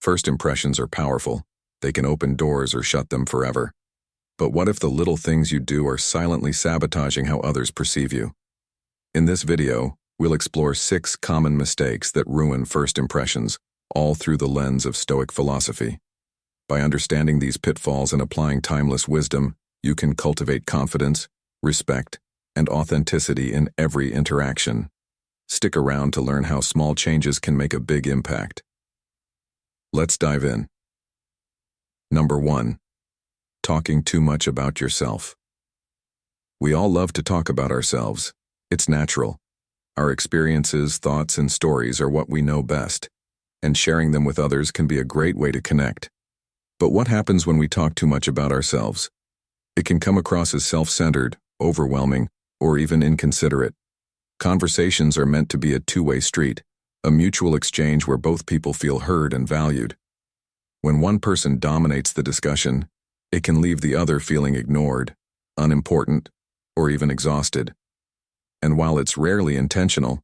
First impressions are powerful. They can open doors or shut them forever. But what if the little things you do are silently sabotaging how others perceive you? In this video, we'll explore 6 common mistakes that ruin first impressions, all through the lens of Stoic philosophy. By understanding these pitfalls and applying timeless wisdom, you can cultivate confidence, respect, and authenticity in every interaction. Stick around to learn how small changes can make a big impact. Let's dive in. Number 1. Talking too much about yourself. We all love to talk about ourselves. It's natural. Our experiences, thoughts, and stories are what we know best, and sharing them with others can be a great way to connect. But what happens when we talk too much about ourselves? It can come across as self-centered, overwhelming, or even inconsiderate. Conversations are meant to be a two-way street, a mutual exchange where both people feel heard and valued. When one person dominates the discussion, it can leave the other feeling ignored, unimportant, or even exhausted. And while it's rarely intentional,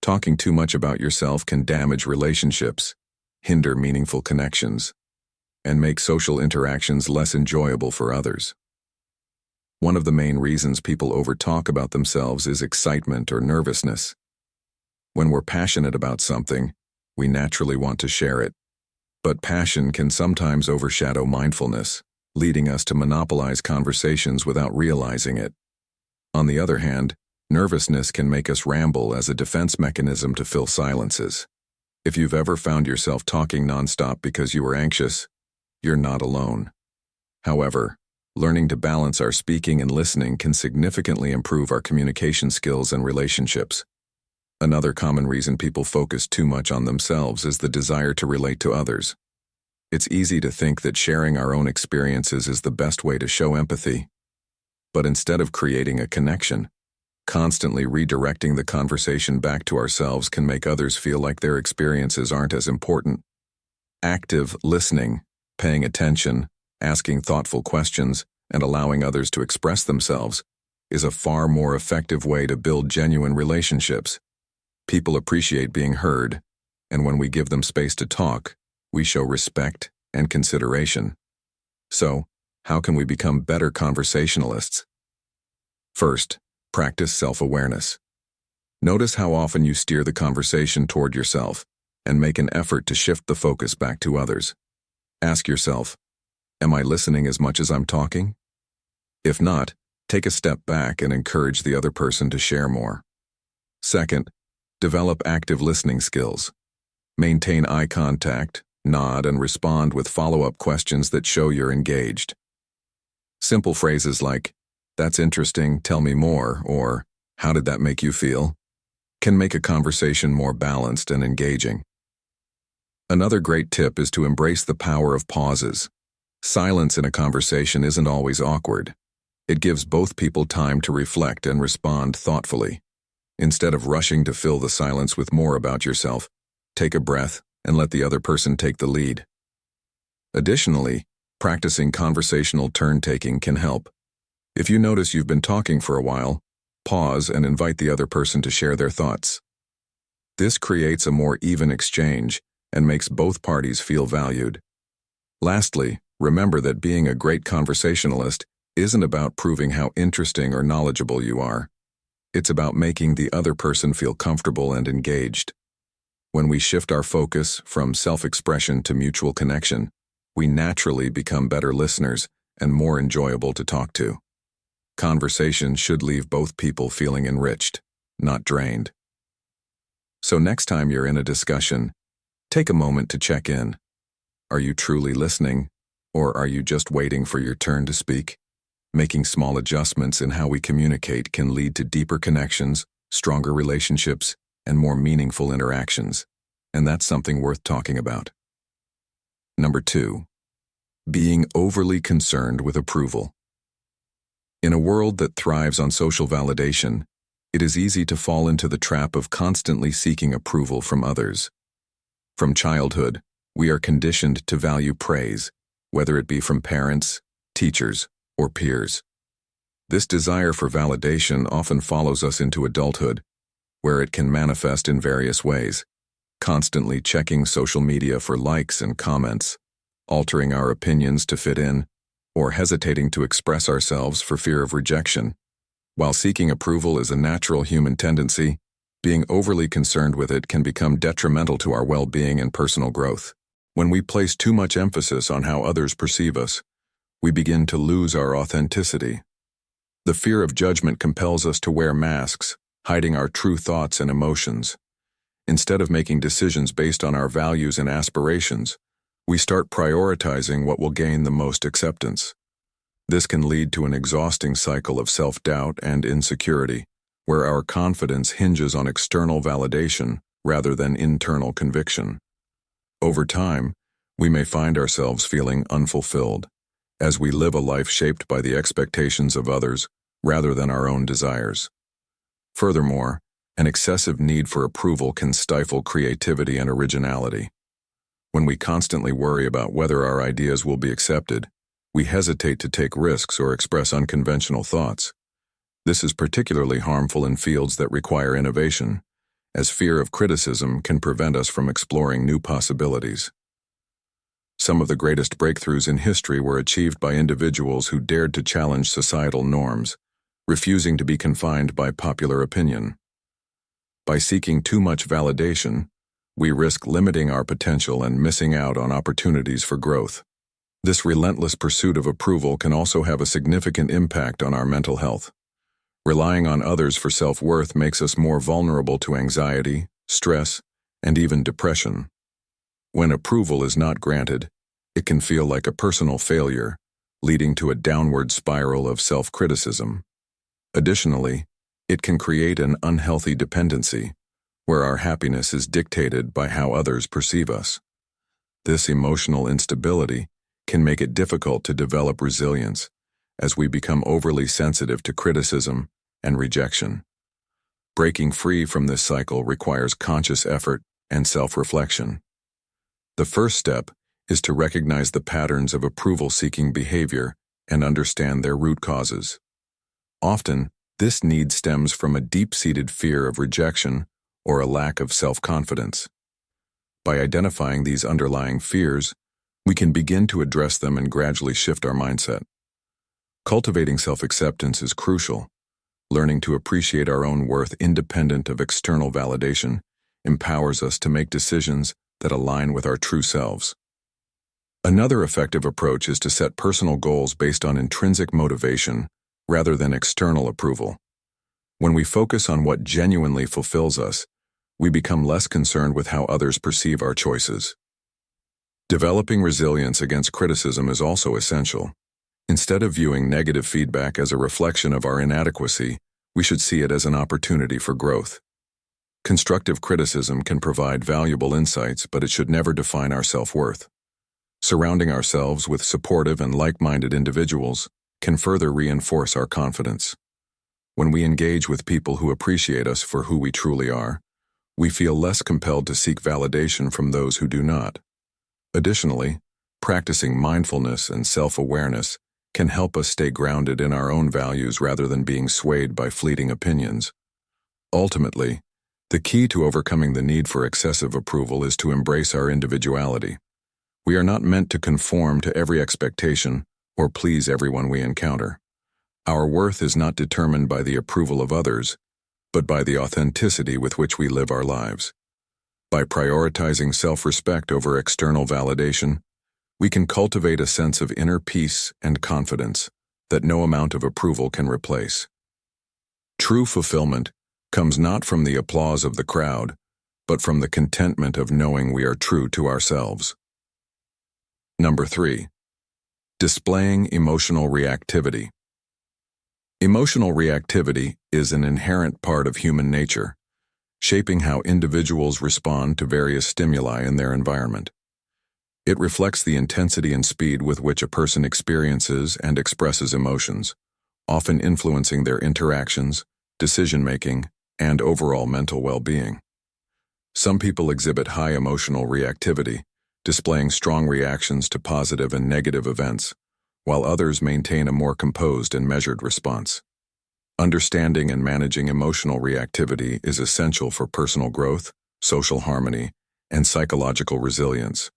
talking too much about yourself can damage relationships, hinder meaningful connections, and make social interactions less enjoyable for others. One of the main reasons people overtalk about themselves is excitement or nervousness. When we're passionate about something, we naturally want to share it. But passion can sometimes overshadow mindfulness, leading us to monopolize conversations without realizing it. On the other hand, nervousness can make us ramble as a defense mechanism to fill silences. If you've ever found yourself talking nonstop because you were anxious, you're not alone. However, learning to balance our speaking and listening can significantly improve our communication skills and relationships. Another common reason people focus too much on themselves is the desire to relate to others. It's easy to think that sharing our own experiences is the best way to show empathy. But instead of creating a connection, constantly redirecting the conversation back to ourselves can make others feel like their experiences aren't as important. Active listening, paying attention, asking thoughtful questions, and allowing others to express themselves is a far more effective way to build genuine relationships. People appreciate being heard, and when we give them space to talk, we show respect and consideration. So, how can we become better conversationalists? First, practice self-awareness. Notice how often you steer the conversation toward yourself, and make an effort to shift the focus back to others. Ask yourself, am I listening as much as I'm talking? If not, take a step back and encourage the other person to share more. Second, develop active listening skills. Maintain eye contact, nod, and respond with follow-up questions that show you're engaged. Simple phrases like, "That's interesting, tell me more," or "How did that make you feel?" can make a conversation more balanced and engaging. Another great tip is to embrace the power of pauses. Silence in a conversation isn't always awkward. It gives both people time to reflect and respond thoughtfully. Instead of rushing to fill the silence with more about yourself, take a breath and let the other person take the lead. Additionally, practicing conversational turn-taking can help. If you notice you've been talking for a while, pause and invite the other person to share their thoughts. This creates a more even exchange and makes both parties feel valued. Lastly, remember that being a great conversationalist isn't about proving how interesting or knowledgeable you are. It's about making the other person feel comfortable and engaged. When we shift our focus from self-expression to mutual connection, we naturally become better listeners and more enjoyable to talk to. Conversation should leave both people feeling enriched, not drained. So next time you're in a discussion, take a moment to check in. Are you truly listening, or are you just waiting for your turn to speak? Making small adjustments in how we communicate can lead to deeper connections, stronger relationships, and more meaningful interactions. And that's something worth talking about. Number 2. Being overly concerned with approval. In a world that thrives on social validation, it is easy to fall into the trap of constantly seeking approval from others. From childhood, we are conditioned to value praise, whether it be from parents, teachers, or peers. This desire for validation often follows us into adulthood, where it can manifest in various ways. constantly checking social media for likes and comments, altering our opinions to fit in, or hesitating to express ourselves for fear of rejection. While seeking approval is a natural human tendency, being overly concerned with it can become detrimental to our well-being and personal growth. When we place too much emphasis on how others perceive us, we begin to lose our authenticity. The fear of judgment compels us to wear masks, hiding our true thoughts and emotions. Instead of making decisions based on our values and aspirations, we start prioritizing what will gain the most acceptance. This can lead to an exhausting cycle of self-doubt and insecurity, where our confidence hinges on external validation rather than internal conviction. Over time, we may find ourselves feeling unfulfilled, as we live a life shaped by the expectations of others rather than our own desires. Furthermore, an excessive need for approval can stifle creativity and originality. When we constantly worry about whether our ideas will be accepted, we hesitate to take risks or express unconventional thoughts. This is particularly harmful in fields that require innovation, as fear of criticism can prevent us from exploring new possibilities. Some of the greatest breakthroughs in history were achieved by individuals who dared to challenge societal norms, refusing to be confined by popular opinion. By seeking too much validation, we risk limiting our potential and missing out on opportunities for growth. This relentless pursuit of approval can also have a significant impact on our mental health. Relying on others for self-worth makes us more vulnerable to anxiety, stress, and even depression. When approval is not granted, it can feel like a personal failure, leading to a downward spiral of self-criticism. Additionally, it can create an unhealthy dependency, where our happiness is dictated by how others perceive us. This emotional instability can make it difficult to develop resilience, as we become overly sensitive to criticism and rejection. Breaking free from this cycle requires conscious effort and self-reflection. The first step is to recognize the patterns of approval-seeking behavior and understand their root causes. Often, this need stems from a deep-seated fear of rejection or a lack of self-confidence. By identifying these underlying fears, we can begin to address them and gradually shift our mindset. Cultivating self-acceptance is crucial. Learning to appreciate our own worth independent of external validation empowers us to make decisions that align with our true selves. Another effective approach is to set personal goals based on intrinsic motivation rather than external approval. When we focus on what genuinely fulfills us, we become less concerned with how others perceive our choices. Developing resilience against criticism is also essential. Instead of viewing negative feedback as a reflection of our inadequacy, we should see it as an opportunity for growth. Constructive criticism can provide valuable insights, but it should never define our self-worth. Surrounding ourselves with supportive and like-minded individuals can further reinforce our confidence. When we engage with people who appreciate us for who we truly are, we feel less compelled to seek validation from those who do not. Additionally, practicing mindfulness and self-awareness can help us stay grounded in our own values rather than being swayed by fleeting opinions. Ultimately, the key to overcoming the need for excessive approval is to embrace our individuality. We are not meant to conform to every expectation or please everyone we encounter. Our worth is not determined by the approval of others, but by the authenticity with which we live our lives. By prioritizing self-respect over external validation, we can cultivate a sense of inner peace and confidence that no amount of approval can replace. True fulfillment comes not from the applause of the crowd, but from the contentment of knowing we are true to ourselves. Number 3. Displaying emotional reactivity. Emotional reactivity is an inherent part of human nature, shaping how individuals respond to various stimuli in their environment. It reflects the intensity and speed with which a person experiences and expresses emotions, often influencing their interactions, decision-making, and overall mental well-being. Some people exhibit high emotional reactivity, displaying strong reactions to positive and negative events, while others maintain a more composed and measured response. Understanding and managing emotional reactivity is essential for personal growth, social harmony, and psychological resilience.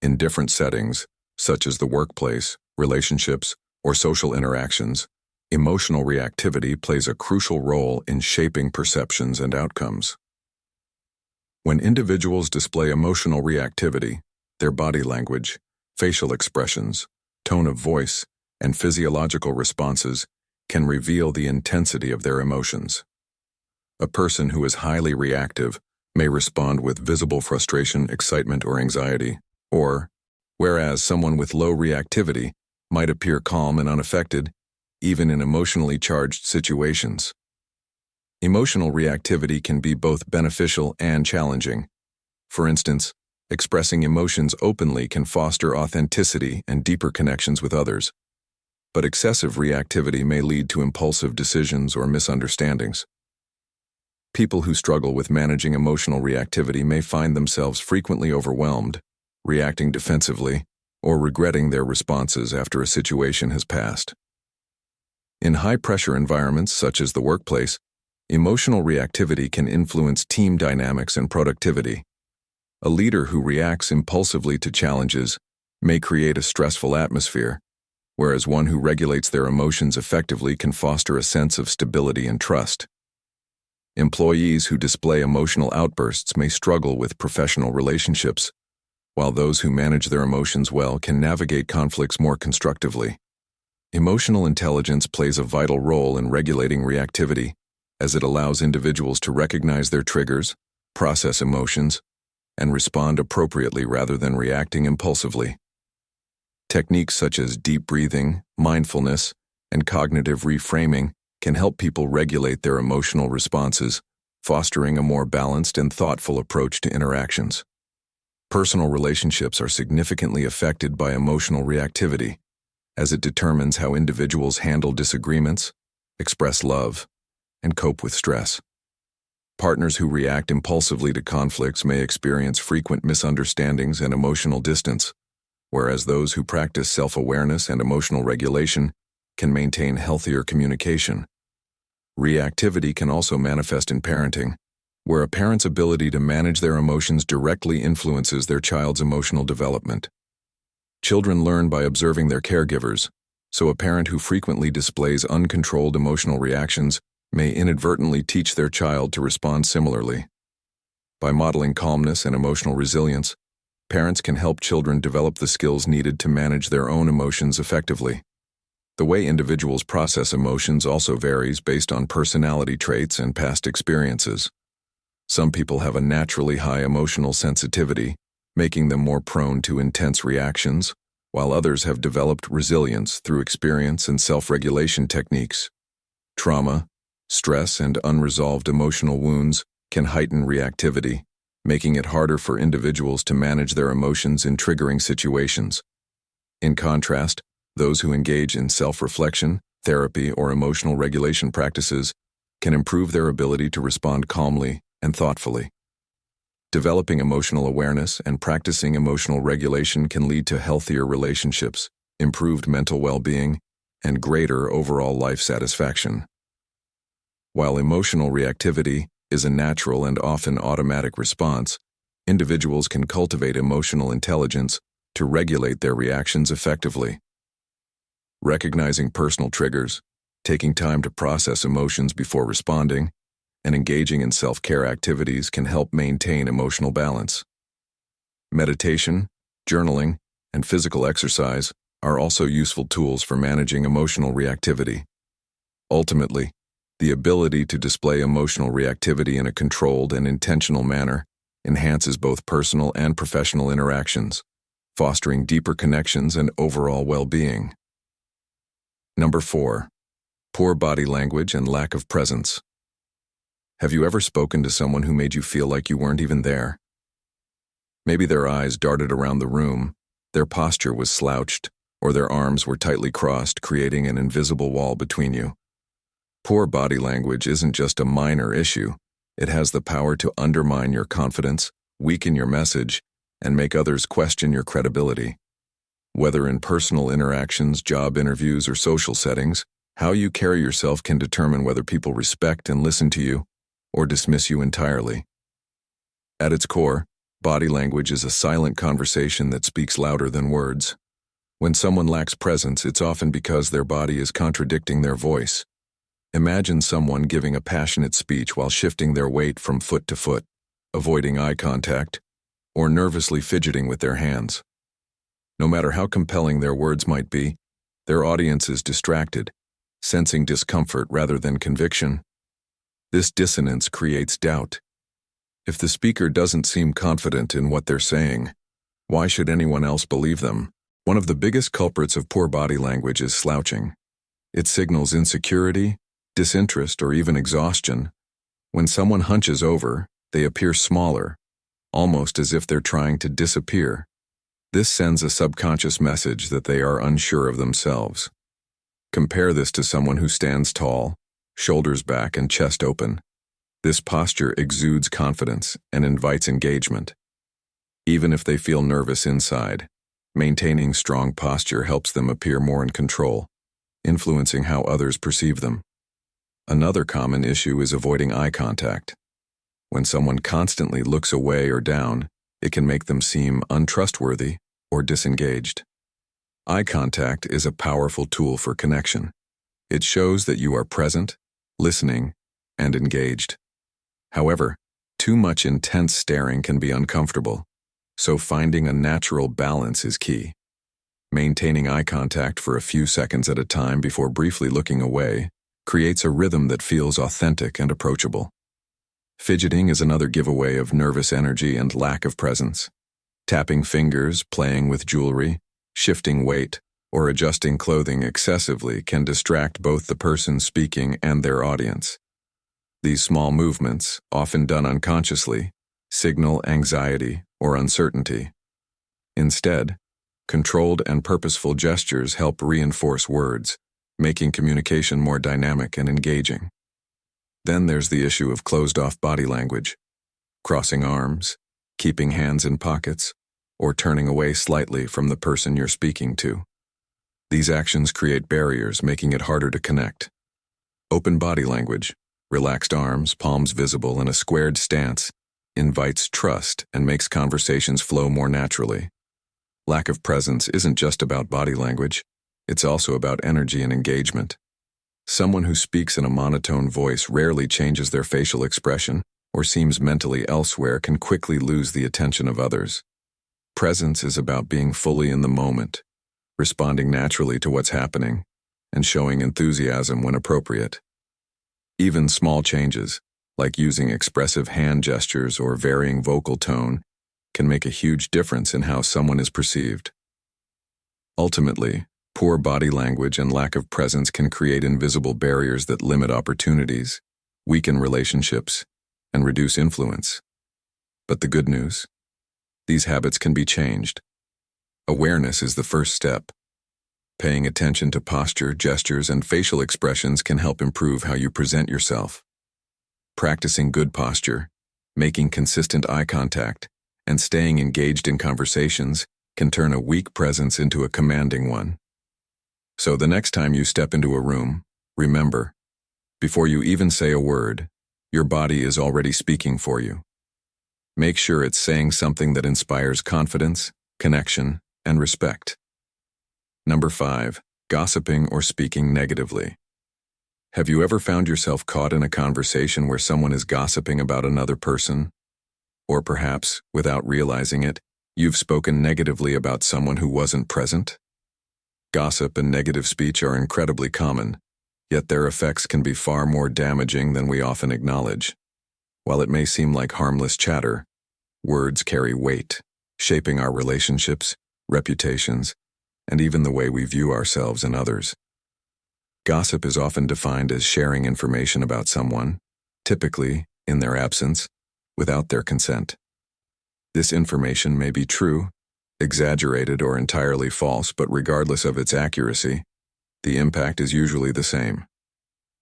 In different settings, such as the workplace, relationships, or social interactions, emotional reactivity plays a crucial role in shaping perceptions and outcomes. When individuals display emotional reactivity, their body language, facial expressions, tone of voice, and physiological responses can reveal the intensity of their emotions. A person who is highly reactive may respond with visible frustration, excitement, or anxiety, whereas someone with low reactivity might appear calm and unaffected, even in emotionally charged situations. Emotional reactivity can be both beneficial and challenging. For instance, expressing emotions openly can foster authenticity and deeper connections with others. But excessive reactivity may lead to impulsive decisions or misunderstandings. People who struggle with managing emotional reactivity may find themselves frequently overwhelmed, reacting defensively, or regretting their responses after a situation has passed. In high-pressure environments such as the workplace, emotional reactivity can influence team dynamics and productivity. A leader who reacts impulsively to challenges may create a stressful atmosphere, whereas one who regulates their emotions effectively can foster a sense of stability and trust. Employees who display emotional outbursts may struggle with professional relationships, while those who manage their emotions well can navigate conflicts more constructively. Emotional intelligence plays a vital role in regulating reactivity, as it allows individuals to recognize their triggers, process emotions, and respond appropriately rather than reacting impulsively. Techniques such as deep breathing, mindfulness, and cognitive reframing can help people regulate their emotional responses, fostering a more balanced and thoughtful approach to interactions. Personal relationships are significantly affected by emotional reactivity, as it determines how individuals handle disagreements, express love, and cope with stress. Partners who react impulsively to conflicts may experience frequent misunderstandings and emotional distance, whereas those who practice self-awareness and emotional regulation can maintain healthier communication. Reactivity can also manifest in parenting, where a parent's ability to manage their emotions directly influences their child's emotional development. Children learn by observing their caregivers, so a parent who frequently displays uncontrolled emotional reactions may inadvertently teach their child to respond similarly. By modeling calmness and emotional resilience, parents can help children develop the skills needed to manage their own emotions effectively. The way individuals process emotions also varies based on personality traits and past experiences. Some people have a naturally high emotional sensitivity, making them more prone to intense reactions, while others have developed resilience through experience and self-regulation techniques. Trauma, stress, and unresolved emotional wounds can heighten reactivity, making it harder for individuals to manage their emotions in triggering situations. In contrast, those who engage in self-reflection, therapy, or emotional regulation practices can improve their ability to respond calmly and thoughtfully. Developing emotional awareness and practicing emotional regulation can lead to healthier relationships, improved mental well-being, and greater overall life satisfaction. While emotional reactivity is a natural and often automatic response, individuals can cultivate emotional intelligence to regulate their reactions effectively. Recognizing personal triggers, taking time to process emotions before responding, and engaging in self-care activities can help maintain emotional balance. Meditation, journaling, and physical exercise are also useful tools for managing emotional reactivity. Ultimately, the ability to display emotional reactivity in a controlled and intentional manner enhances both personal and professional interactions, fostering deeper connections and overall well-being. Number 4. Poor body language and lack of presence. Have you ever spoken to someone who made you feel like you weren't even there? Maybe their eyes darted around the room, their posture was slouched, or their arms were tightly crossed, creating an invisible wall between you. Poor body language isn't just a minor issue. It has the power to undermine your confidence, weaken your message, and make others question your credibility. Whether in personal interactions, job interviews, or social settings, how you carry yourself can determine whether people respect and listen to you or dismiss you entirely. At its core, Body language is a silent conversation that speaks louder than words. When someone lacks presence, it's often because their body is contradicting their voice. Imagine someone giving a passionate speech while shifting their weight from foot to foot, avoiding eye contact, or nervously fidgeting with their hands. No matter how compelling their words might be, their audience is distracted, sensing discomfort rather than conviction. This dissonance creates doubt. If the speaker doesn't seem confident in what they're saying, why should anyone else believe them? One of the biggest culprits of poor body language is slouching. It signals insecurity, disinterest, or even exhaustion. When someone hunches over, they appear smaller, almost as if they're trying to disappear. This sends a subconscious message that they are unsure of themselves. Compare this to someone who stands tall, shoulders back and chest open. This posture exudes confidence and invites engagement. Even if they feel nervous inside, maintaining strong posture helps them appear more in control, influencing how others perceive them. Another common issue is avoiding eye contact. When someone constantly looks away or down, it can make them seem untrustworthy or disengaged. Eye contact is a powerful tool for connection. It shows that you are present, listening, and engaged. However, too much intense staring can be uncomfortable, so finding a natural balance is key. Maintaining eye contact for a few seconds at a time before briefly looking away creates a rhythm that feels authentic and approachable. Fidgeting is another giveaway of nervous energy and lack of presence. Tapping fingers, playing with jewelry, shifting weight, or adjusting clothing excessively can distract both the person speaking and their audience. These small movements, often done unconsciously, signal anxiety or uncertainty. Instead, controlled and purposeful gestures help reinforce words, making communication more dynamic and engaging. Then there's the issue of closed-off body language. Crossing arms, keeping hands in pockets, or turning away slightly from the person you're speaking to. These actions create barriers, making it harder to connect. Open body language, relaxed arms, palms visible, and a squared stance invites trust and makes conversations flow more naturally. Lack of presence isn't just about body language, it's also about energy and engagement. Someone who speaks in a monotone voice rarely changes their facial expression or seems mentally elsewhere can quickly lose the attention of others. Presence is about being fully in the moment, responding naturally to what's happening, and showing enthusiasm when appropriate. Even small changes, like using expressive hand gestures or varying vocal tone, can make a huge difference in how someone is perceived. Ultimately, poor body language and lack of presence can create invisible barriers that limit opportunities, weaken relationships, and reduce influence. But the good news? These habits can be changed. Awareness is the first step. Paying attention to posture, gestures, and facial expressions can help improve how you present yourself. Practicing good posture, making consistent eye contact, and staying engaged in conversations can turn a weak presence into a commanding one. So the next time you step into a room, remember, before you even say a word, your body is already speaking for you. Make sure it's saying something that inspires confidence, connection, and respect. Number 5, gossiping or speaking negatively. Have you ever found yourself caught in a conversation where someone is gossiping about another person? Or perhaps, without realizing it, you've spoken negatively about someone who wasn't present? Gossip and negative speech are incredibly common, yet their effects can be far more damaging than we often acknowledge. While it may seem like harmless chatter, words carry weight, shaping our relationships, reputations, and even the way we view ourselves and others. Gossip is often defined as sharing information about someone, typically, in their absence, without their consent. This information may be true, exaggerated, or entirely false, but regardless of its accuracy, the impact is usually the same.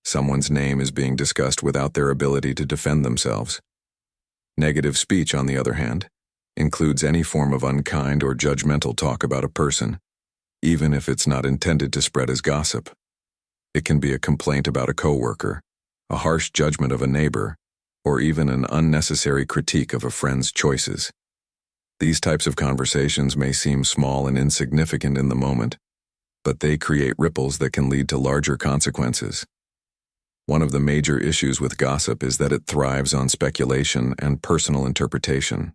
Someone's name is being discussed without their ability to defend themselves. Negative speech, on the other hand, includes any form of unkind or judgmental talk about a person, even if it's not intended to spread as gossip. It can be a complaint about a coworker, a harsh judgment of a neighbor, or even an unnecessary critique of a friend's choices. These types of conversations may seem small and insignificant in the moment, but they create ripples that can lead to larger consequences. One of the major issues with gossip is that it thrives on speculation and personal interpretation.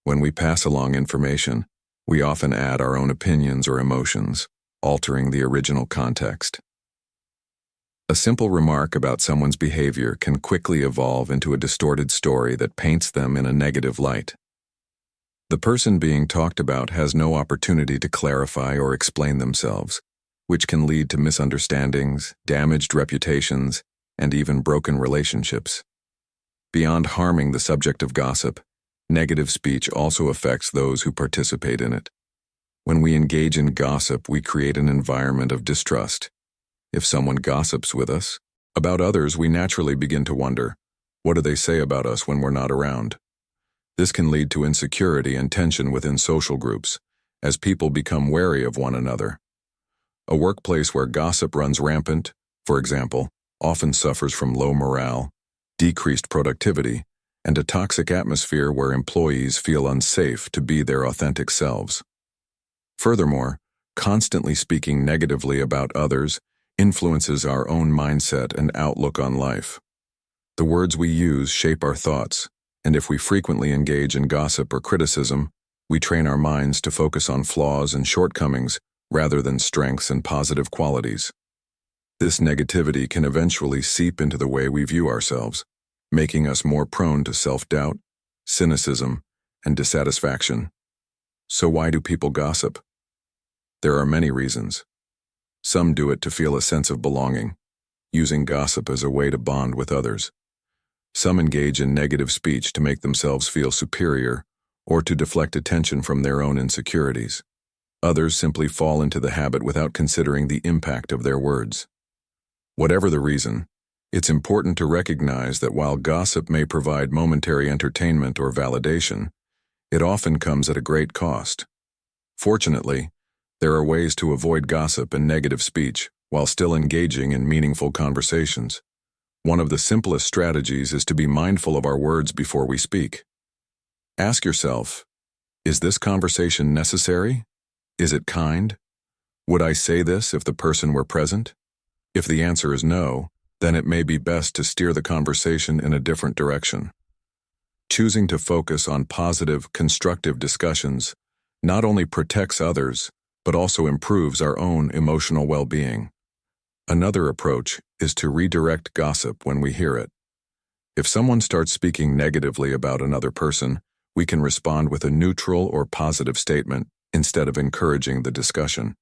When we pass along information, we often add our own opinions or emotions, altering the original context. A simple remark about someone's behavior can quickly evolve into a distorted story that paints them in a negative light. The person being talked about has no opportunity to clarify or explain themselves, which can lead to misunderstandings, damaged reputations, and even broken relationships. Beyond harming the subject of gossip, negative speech also affects those who participate in it. When we engage in gossip, we create an environment of distrust. If someone gossips with us about others, we naturally begin to wonder, what do they say about us when we're not around? This can lead to insecurity and tension within social groups, as people become wary of one another. A workplace where gossip runs rampant, for example, often suffers from low morale, decreased productivity, and a toxic atmosphere where employees feel unsafe to be their authentic selves. Furthermore, constantly speaking negatively about others influences our own mindset and outlook on life. The words we use shape our thoughts, and if we frequently engage in gossip or criticism, we train our minds to focus on flaws and shortcomings rather than strengths and positive qualities. This negativity can eventually seep into the way we view ourselves, making us more prone to self-doubt, cynicism, and dissatisfaction. So why do people gossip? There are many reasons. Some do it to feel a sense of belonging, using gossip as a way to bond with others. Some engage in negative speech to make themselves feel superior or to deflect attention from their own insecurities. Others simply fall into the habit without considering the impact of their words. Whatever the reason, it's important to recognize that while gossip may provide momentary entertainment or validation, it often comes at a great cost. Fortunately, there are ways to avoid gossip and negative speech while still engaging in meaningful conversations. One of the simplest strategies is to be mindful of our words before we speak. Ask yourself, is this conversation necessary? Is it kind? Would I say this if the person were present? If the answer is no, then it may be best to steer the conversation in a different direction. Choosing to focus on positive, constructive discussions not only protects others, but also improves our own emotional well-being. Another approach is to redirect gossip when we hear it. If someone starts speaking negatively about another person, we can respond with a neutral or positive statement instead of encouraging the discussion.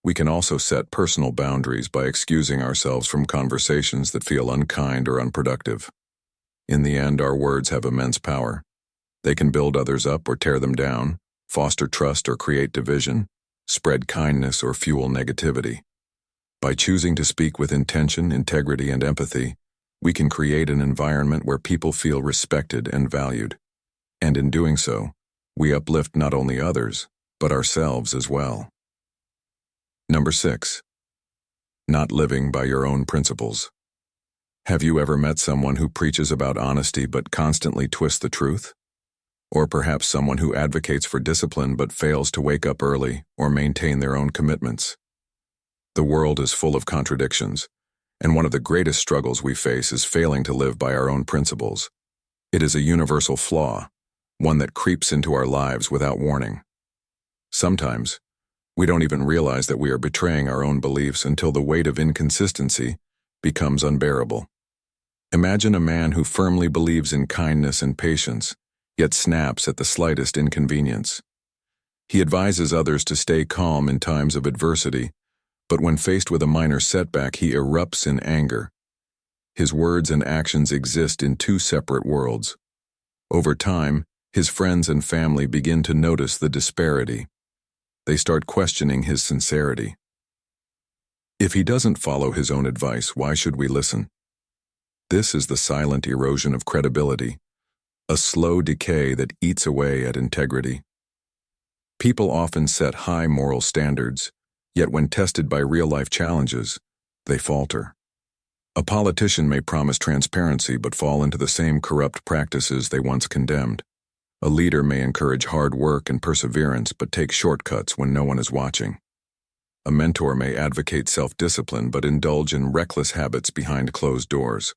We can also set personal boundaries by excusing ourselves from conversations that feel unkind or unproductive. In the end, our words have immense power. They can build others up or tear them down, foster trust or create division, spread kindness or fuel negativity. By choosing to speak with intention, integrity, and empathy, we can create an environment where people feel respected and valued. And in doing so, we uplift not only others, but ourselves as well. Number 6. Not living by your own principles. Have you ever met someone who preaches about honesty but constantly twists the truth? Or perhaps someone who advocates for discipline but fails to wake up early or maintain their own commitments? The world is full of contradictions, and one of the greatest struggles we face is failing to live by our own principles. It is a universal flaw, one that creeps into our lives without warning. Sometimes, we don't even realize that we are betraying our own beliefs until the weight of inconsistency becomes unbearable. Imagine a man who firmly believes in kindness and patience, yet snaps at the slightest inconvenience. He advises others to stay calm in times of adversity, but when faced with a minor setback, he erupts in anger. His words and actions exist in two separate worlds. Over time, his friends and family begin to notice the disparity. They start questioning his sincerity. If he doesn't follow his own advice, why should we listen? This is the silent erosion of credibility, a slow decay that eats away at integrity. People often set high moral standards, yet when tested by real-life challenges, they falter. A politician may promise transparency but fall into the same corrupt practices they once condemned. A leader may encourage hard work and perseverance but take shortcuts when no one is watching. A mentor may advocate self-discipline but indulge in reckless habits behind closed doors.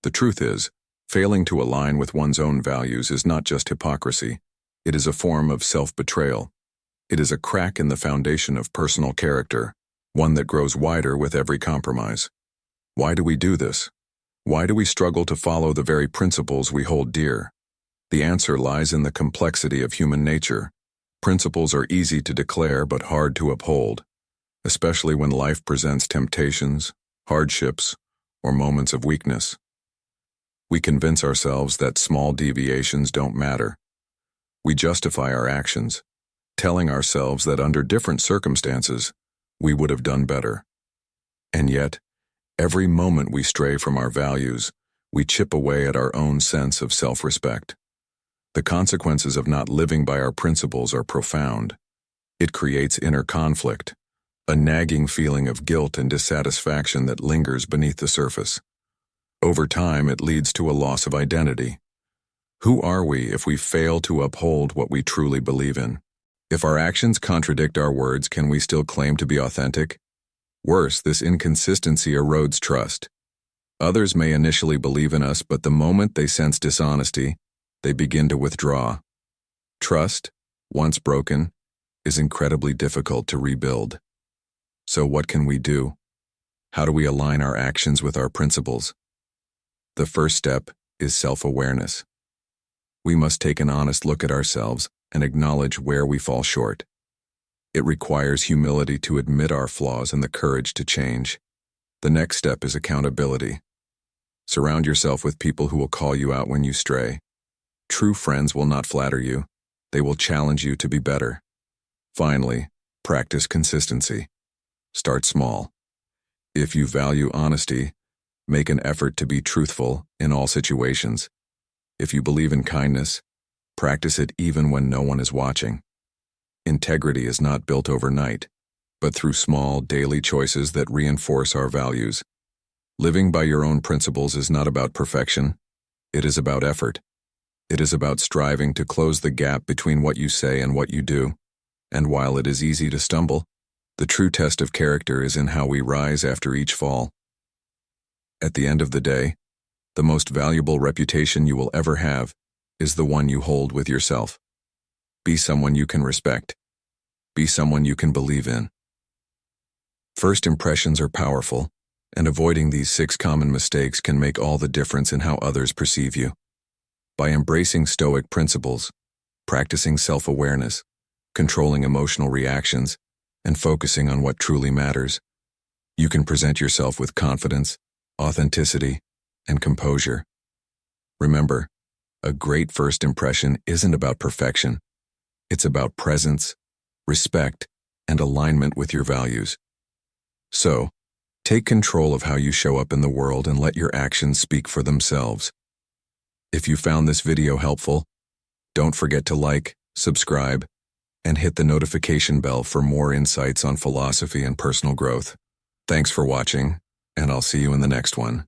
The truth is, failing to align with one's own values is not just hypocrisy. It is a form of self-betrayal. It is a crack in the foundation of personal character, one that grows wider with every compromise. Why do we do this? Why do we struggle to follow the very principles we hold dear? The answer lies in the complexity of human nature. Principles are easy to declare but hard to uphold, especially when life presents temptations, hardships, or moments of weakness. We convince ourselves that small deviations don't matter. We justify our actions, telling ourselves that under different circumstances, we would have done better. And yet, every moment we stray from our values, we chip away at our own sense of self-respect. The consequences of not living by our principles are profound. It creates inner conflict, a nagging feeling of guilt and dissatisfaction that lingers beneath the surface. Over time, it leads to a loss of identity. Who are we if we fail to uphold what we truly believe in? If our actions contradict our words, can we still claim to be authentic? Worse, this inconsistency erodes trust. Others may initially believe in us, but the moment they sense dishonesty, they begin to withdraw. Trust, once broken, is incredibly difficult to rebuild. So what can we do? How do we align our actions with our principles? The first step is self-awareness. We must take an honest look at ourselves and acknowledge where we fall short. It requires humility to admit our flaws and the courage to change. The next step is accountability. Surround yourself with people who will call you out when you stray. True friends will not flatter you. They will challenge you to be better. Finally, practice consistency. Start small. If you value honesty, make an effort to be truthful in all situations. If you believe in kindness, practice it even when no one is watching. Integrity is not built overnight, but through small, daily choices that reinforce our values. Living by your own principles is not about perfection. It is about effort. It is about striving to close the gap between what you say and what you do. And while it is easy to stumble, the true test of character is in how we rise after each fall. At the end of the day, the most valuable reputation you will ever have is the one you hold with yourself. Be someone you can respect. Be someone you can believe in. First impressions are powerful, and avoiding these 6 common mistakes can make all the difference in how others perceive you. By embracing Stoic principles, practicing self-awareness, controlling emotional reactions, and focusing on what truly matters, you can present yourself with confidence, authenticity, and composure. Remember, a great first impression isn't about perfection. It's about presence, respect, and alignment with your values. So, take control of how you show up in the world and let your actions speak for themselves. If you found this video helpful, don't forget to like, subscribe, and hit the notification bell for more insights on philosophy and personal growth. Thanks for watching, and I'll see you in the next one.